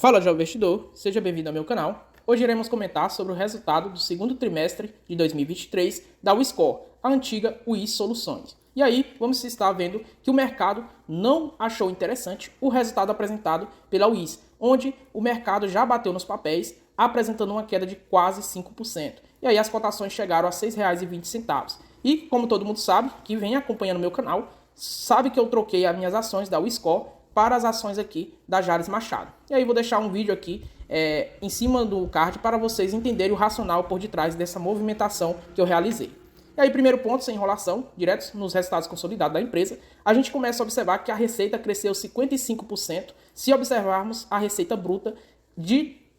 Fala, jovem investidor, seja bem-vindo ao meu canal. Hoje iremos comentar sobre o resultado do segundo trimestre de 2023 da Wiscor, a antiga WIS Soluções. E aí, vamos estar vendo que o mercado não achou interessante o resultado apresentado pela WIS, onde o mercado já bateu nos papéis, apresentando uma queda de quase 5%. E aí as cotações chegaram a R$ 6,20. E como todo mundo sabe, que vem acompanhando o meu canal, sabe que eu troquei as minhas ações da Wiscor para as ações aqui da Jales Machado. E aí vou deixar um vídeo aqui em cima do card para vocês entenderem o racional por detrás dessa movimentação que eu realizei. E aí, primeiro ponto, sem enrolação, direto nos resultados consolidados da empresa, a gente começa a observar que a receita cresceu 55% se observarmos a receita bruta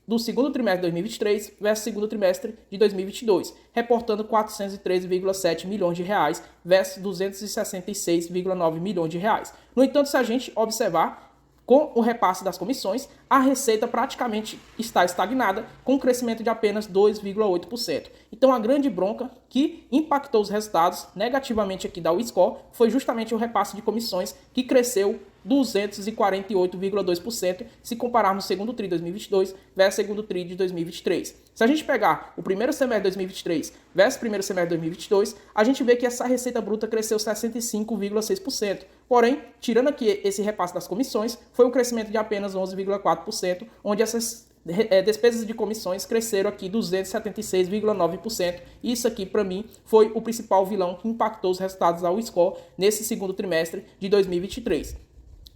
do segundo trimestre de 2023 versus segundo trimestre de 2022, reportando 413,7 milhões de reais versus 266,9 milhões de reais. No entanto, se a gente observar com o repasse das comissões, a receita praticamente está estagnada, com um crescimento de apenas 2,8%. Então, a grande bronca que impactou os resultados negativamente aqui da Wiscor foi justamente o repasse de comissões, que cresceu 248,2% se compararmos o segundo TRI de 2022 versus o segundo TRI de 2023. Se a gente pegar o primeiro semestre de 2023 versus o primeiro semestre de 2022, a gente vê que essa receita bruta cresceu 65,6%. Porém, tirando aqui esse repasse das comissões, foi um crescimento de apenas 11,4%, onde essas despesas de comissões cresceram aqui 276,9%. Isso aqui, para mim, foi o principal vilão que impactou os resultados da Wiscor nesse segundo trimestre de 2023.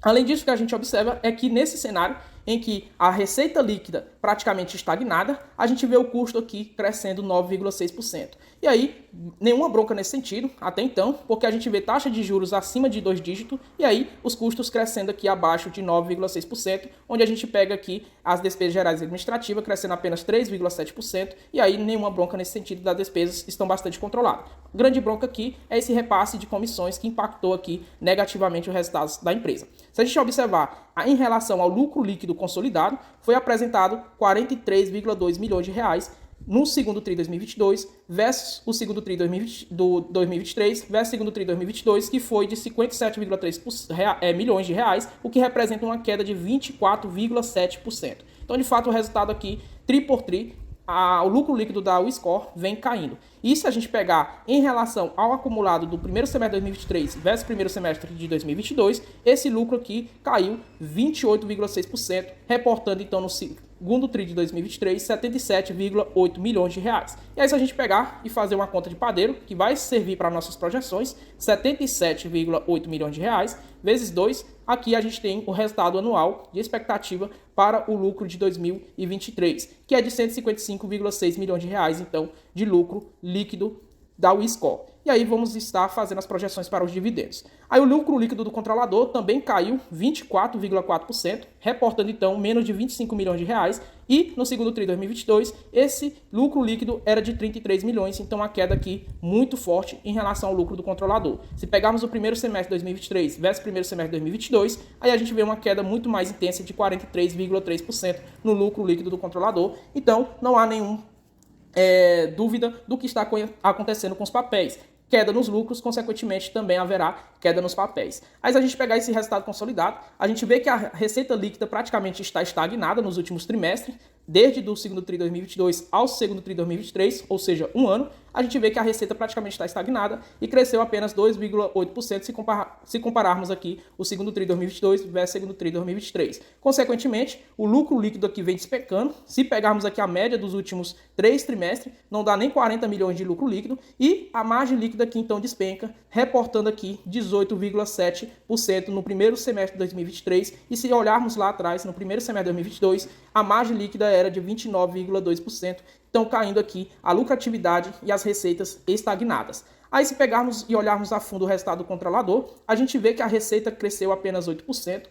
Além disso, o que a gente observa é que nesse cenário em que a receita líquida praticamente estagnada, a gente vê o custo aqui crescendo 9,6%. E aí, nenhuma bronca nesse sentido, até então, porque a gente vê taxa de juros acima de 2 dígitos, e aí os custos crescendo aqui abaixo de 9,6%, onde a gente pega aqui as despesas gerais administrativas crescendo apenas 3,7%, e aí nenhuma bronca nesse sentido, das despesas estão bastante controladas. Grande bronca aqui é esse repasse de comissões que impactou aqui negativamente os resultados da empresa. Se a gente observar em relação ao lucro líquido consolidado, foi apresentado 43,2 milhões de reais no segundo TRI 2022 versus o segundo TRI 2023 versus o segundo TRI 2022, que foi de 57,3 milhões de reais, o que representa uma queda de 24,7%. Então, de fato, o resultado aqui, TRI por TRI, o lucro líquido da Wiscor vem caindo. E se a gente pegar em relação ao acumulado do primeiro semestre de 2023 versus o primeiro semestre de 2022, esse lucro aqui caiu 28,6%, reportando então no segundo TRI de 2023 77,8 milhões de reais. E aí, se a gente pegar e fazer uma conta de padeiro, que vai servir para nossas projeções, 77,8 milhões de reais vezes 2, aqui a gente tem o resultado anual de expectativa para o lucro de 2023, que é de 155,6 milhões de reais, então, de lucro líquido da Wiscor. E aí vamos estar fazendo as projeções para os dividendos. Aí o lucro líquido do controlador também caiu 24,4%, reportando então menos de 25 milhões de reais. E no segundo TRI de 2022, esse lucro líquido era de 33 milhões, então uma queda aqui muito forte em relação ao lucro do controlador. Se pegarmos o primeiro semestre de 2023 versus o primeiro semestre de 2022, aí a gente vê uma queda muito mais intensa de 43,3% no lucro líquido do controlador. Então não há nenhum dúvida do que está acontecendo com os papéis. Queda nos lucros, consequentemente, também haverá queda nos papéis. Aí, se a gente pegar esse resultado consolidado, a gente vê que a receita líquida praticamente está estagnada nos últimos trimestres, desde o segundo TRI 2022 ao segundo TRI 2023, ou seja, um ano, a gente vê que a receita praticamente está estagnada e cresceu apenas 2,8% se compararmos aqui o segundo TRI 2022 versus o segundo TRI 2023. Consequentemente, o lucro líquido aqui vem despecando. Se pegarmos aqui a média dos últimos 3 trimestres, não dá nem 40 milhões de lucro líquido, e a margem líquida aqui então despenca, reportando aqui 18,7% no primeiro semestre de 2023, e se olharmos lá atrás, no primeiro semestre de 2022, a margem líquida era de 29,2%, então caindo aqui a lucratividade e as receitas estagnadas. Aí, se pegarmos e olharmos a fundo o resultado do controlador, a gente vê que a receita cresceu apenas 8%,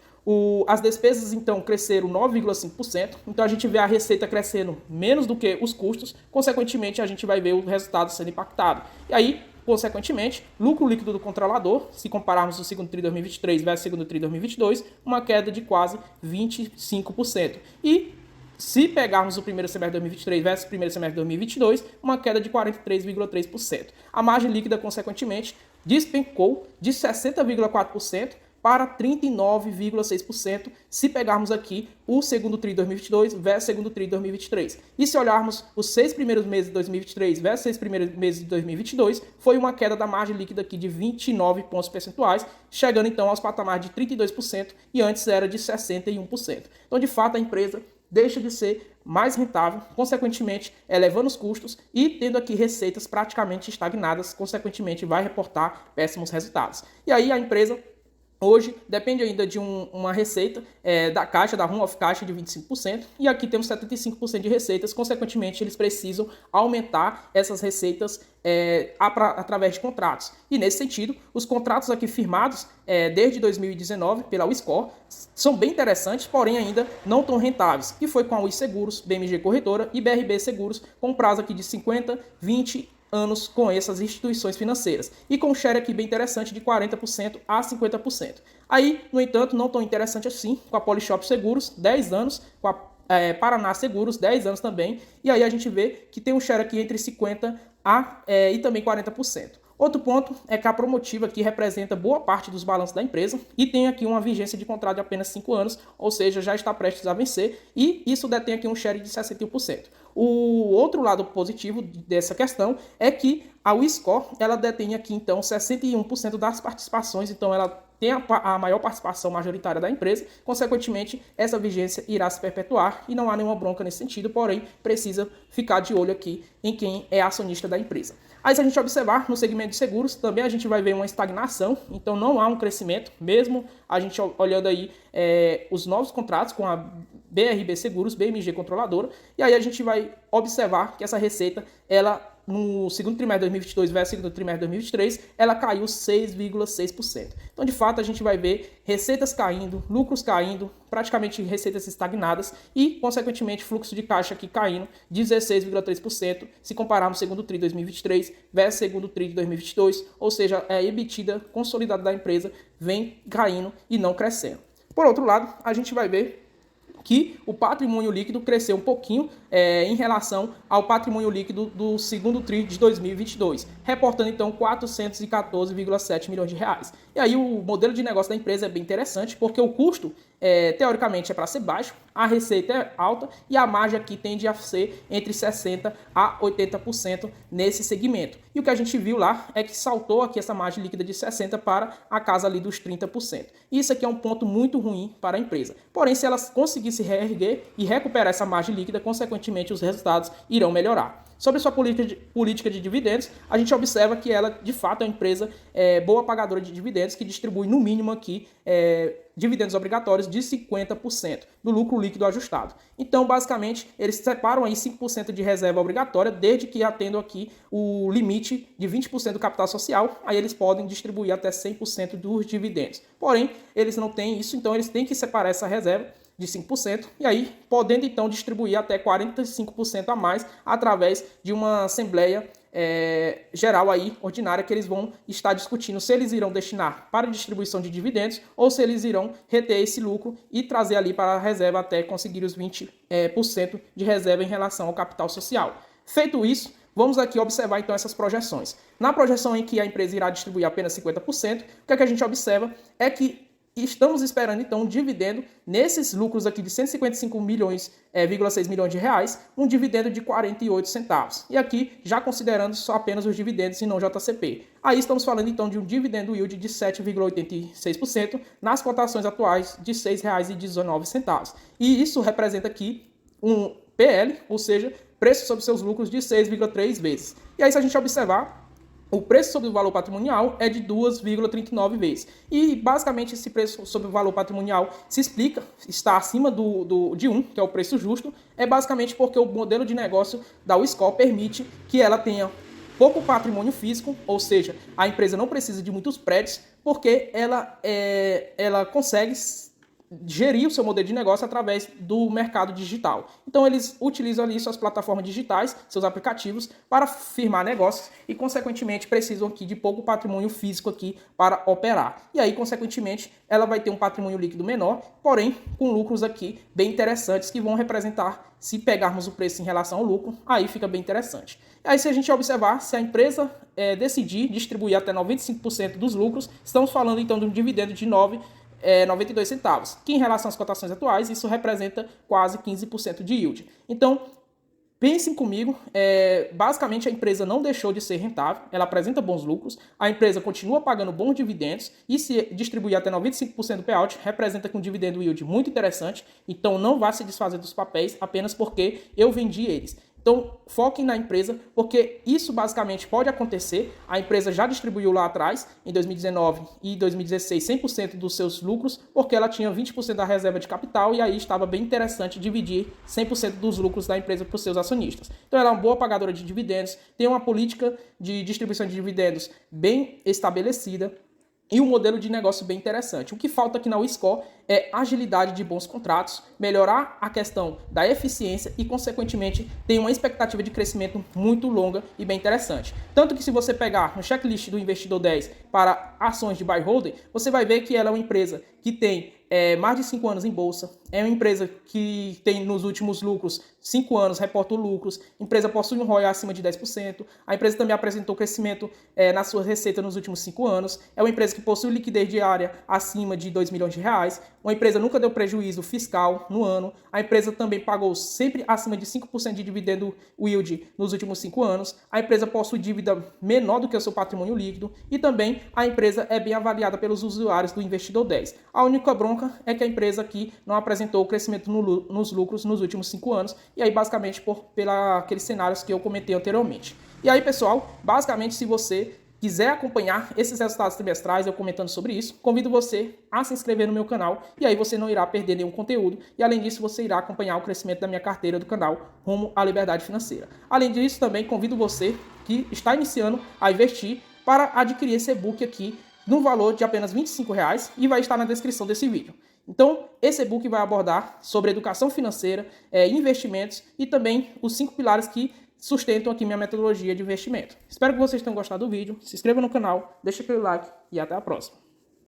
as despesas então cresceram 9,5%, então a gente vê a receita crescendo menos do que os custos, consequentemente a gente vai ver o resultado sendo impactado. E aí, consequentemente, lucro líquido do controlador, se compararmos o segundo TRI 2023 versus o segundo TRI 2022, uma queda de quase 25%. E se pegarmos o primeiro semestre de 2023 versus o primeiro semestre de 2022, uma queda de 43,3%. A margem líquida, consequentemente, despencou de 60,4% para 39,6%, se pegarmos aqui o segundo TRI de 2022 versus o segundo TRI de 2023. E se olharmos os 6 primeiros meses de 2023 versus os 6 primeiros meses de 2022, foi uma queda da margem líquida aqui de 29 pontos percentuais, chegando então aos patamares de 32% e antes era de 61%. Então, de fato, a empresa deixa de ser mais rentável, consequentemente elevando os custos e tendo aqui receitas praticamente estagnadas, consequentemente vai reportar péssimos resultados. E aí a empresa hoje depende ainda de uma receita da caixa, da run-off caixa de 25%, e aqui temos 75% de receitas, consequentemente eles precisam aumentar essas receitas através de contratos. E nesse sentido, os contratos aqui firmados desde 2019 pela Wiscor são bem interessantes, porém ainda não tão rentáveis, que foi com a Wis Seguros, BMG Corretora e BRB Seguros, com prazo aqui de 50, 20 anos com essas instituições financeiras e com um share aqui bem interessante de 40% a 50%. Aí, no entanto, não tão interessante assim com a Polishop Seguros, 10 anos, com a Paraná Seguros, 10 anos também, e aí a gente vê que tem um share aqui entre 50% e também 40%. Outro ponto é que a Promotiva aqui representa boa parte dos balanços da empresa e tem aqui uma vigência de contrato de apenas 5 anos, ou seja, já está prestes a vencer, e isso detém aqui um share de 61%. O outro lado positivo dessa questão é que a Wiscor, ela detém aqui então 61% das participações, então ela tem a maior participação majoritária da empresa, consequentemente essa vigência irá se perpetuar e não há nenhuma bronca nesse sentido, porém precisa ficar de olho aqui em quem é acionista da empresa. Aí se a gente observar no segmento de seguros, também a gente vai ver uma estagnação, então não há um crescimento, mesmo a gente olhando aí os novos contratos com a BRB Seguros, BMG Controladora, e aí a gente vai observar que essa receita, ela no segundo trimestre de 2022 versus segundo trimestre de 2023, ela caiu 6,6%. Então, de fato, a gente vai ver receitas caindo, lucros caindo, praticamente receitas estagnadas e, consequentemente, fluxo de caixa aqui caindo 16,3% se compararmos segundo TRI de 2023 versus segundo TRI de 2022, ou seja, a EBITDA consolidada da empresa vem caindo e não crescendo. Por outro lado, a gente vai ver que o patrimônio líquido cresceu um pouquinho em relação ao patrimônio líquido do segundo TRI de 2022, reportando então 414,7 milhões de reais. E aí o modelo de negócio da empresa é bem interessante, porque o custo, teoricamente, é para ser baixo, a receita é alta e a margem aqui tende a ser entre 60% a 80% nesse segmento. E o que a gente viu lá é que saltou aqui essa margem líquida de 60% para a casa ali dos 30%. E isso aqui é um ponto muito ruim para a empresa. Porém, se ela conseguir se reerguer e recuperar essa margem líquida, consequentemente os resultados irão melhorar. Sobre sua política de dividendos, a gente observa que ela, de fato, é uma empresa boa pagadora de dividendos, que distribui no mínimo aqui dividendos obrigatórios de 50% do lucro líquido ajustado. Então, basicamente, eles separam aí 5% de reserva obrigatória, desde que atendam aqui o limite de 20% do capital social, aí eles podem distribuir até 100% dos dividendos. Porém, eles não têm isso, então eles têm que separar essa reserva de 5%, e aí podendo então distribuir até 45% a mais através de uma assembleia geral aí, ordinária, que eles vão estar discutindo se eles irão destinar para distribuição de dividendos ou se eles irão reter esse lucro e trazer ali para a reserva até conseguir os 20% de reserva em relação ao capital social. Feito isso, vamos aqui observar então essas projeções. Na projeção em que a empresa irá distribuir apenas 50%, o que é que a gente observa é que estamos esperando, então, um dividendo nesses lucros aqui de 155,6 milhões de reais, um dividendo de 48 centavos. E aqui, já considerando só apenas os dividendos e não JCP. Aí estamos falando, então, de um dividendo yield de 7,86% nas cotações atuais de R$ 6,19. E isso representa aqui um PL, ou seja, preço sobre seus lucros de 6,3 vezes. E aí, se a gente observar, o preço sobre o valor patrimonial é de 2,39 vezes. E, basicamente, esse preço sobre o valor patrimonial se explica, está acima de 1, que é o preço justo, é basicamente porque o modelo de negócio da Wiscor permite que ela tenha pouco patrimônio físico, ou seja, a empresa não precisa de muitos prédios, porque ela consegue gerir o seu modelo de negócio através do mercado digital. Então, eles utilizam ali suas plataformas digitais, seus aplicativos, para firmar negócios e, consequentemente, precisam aqui de pouco patrimônio físico aqui para operar. E aí, consequentemente, ela vai ter um patrimônio líquido menor, porém, com lucros aqui bem interessantes que vão representar, se pegarmos o preço em relação ao lucro, aí fica bem interessante. Aí, se a gente observar, se a empresa decidir distribuir até 95% dos lucros, estamos falando, então, de um dividendo de 92 centavos, que em relação às cotações atuais, isso representa quase 15% de yield. Então, pensem comigo, basicamente a empresa não deixou de ser rentável, ela apresenta bons lucros, a empresa continua pagando bons dividendos e se distribuir até 95% do payout, representa com um dividendo yield muito interessante, então não vá se desfazer dos papéis apenas porque eu vendi eles. Então, foquem na empresa, porque isso basicamente pode acontecer. A empresa já distribuiu lá atrás, em 2019 e 2016, 100% dos seus lucros, porque ela tinha 20% da reserva de capital e aí estava bem interessante dividir 100% dos lucros da empresa para os seus acionistas. Então, ela é uma boa pagadora de dividendos, tem uma política de distribuição de dividendos bem estabelecida, e um modelo de negócio bem interessante. O que falta aqui na Wisco é agilidade de bons contratos, melhorar a questão da eficiência e, consequentemente, ter uma expectativa de crescimento muito longa e bem interessante. Tanto que se você pegar no checklist do Investidor 10 para ações de buy holder, você vai ver que ela é uma empresa que tem mais de 5 anos em bolsa, é uma empresa que tem nos últimos lucros 5 anos, reporta lucros, a empresa possui um ROI acima de 10%, a empresa também apresentou crescimento na sua receita nos últimos 5 anos, é uma empresa que possui liquidez diária acima de 2 milhões de reais, uma empresa nunca deu prejuízo fiscal no ano, a empresa também pagou sempre acima de 5% de dividendo yield nos últimos 5 anos, a empresa possui dívida menor do que o seu patrimônio líquido e também a empresa é bem avaliada pelos usuários do Investidor 10. A única bronca é que a empresa aqui não apresentou crescimento nos lucros nos últimos 5 anos, e aí basicamente aqueles cenários que eu comentei anteriormente. E aí, pessoal, basicamente, se você quiser acompanhar esses resultados trimestrais, eu comentando sobre isso, convido você a se inscrever no meu canal, e aí você não irá perder nenhum conteúdo, e além disso você irá acompanhar o crescimento da minha carteira do canal rumo à liberdade financeira. Além disso, também convido você que está iniciando a investir para adquirir esse e-book aqui no valor de apenas R$ 25,00 e vai estar na descrição desse vídeo. Então, esse e-book vai abordar sobre educação financeira, investimentos e também os 5 pilares que sustentam aqui minha metodologia de investimento. Espero que vocês tenham gostado do vídeo, se inscreva no canal, deixa aquele like e até a próxima.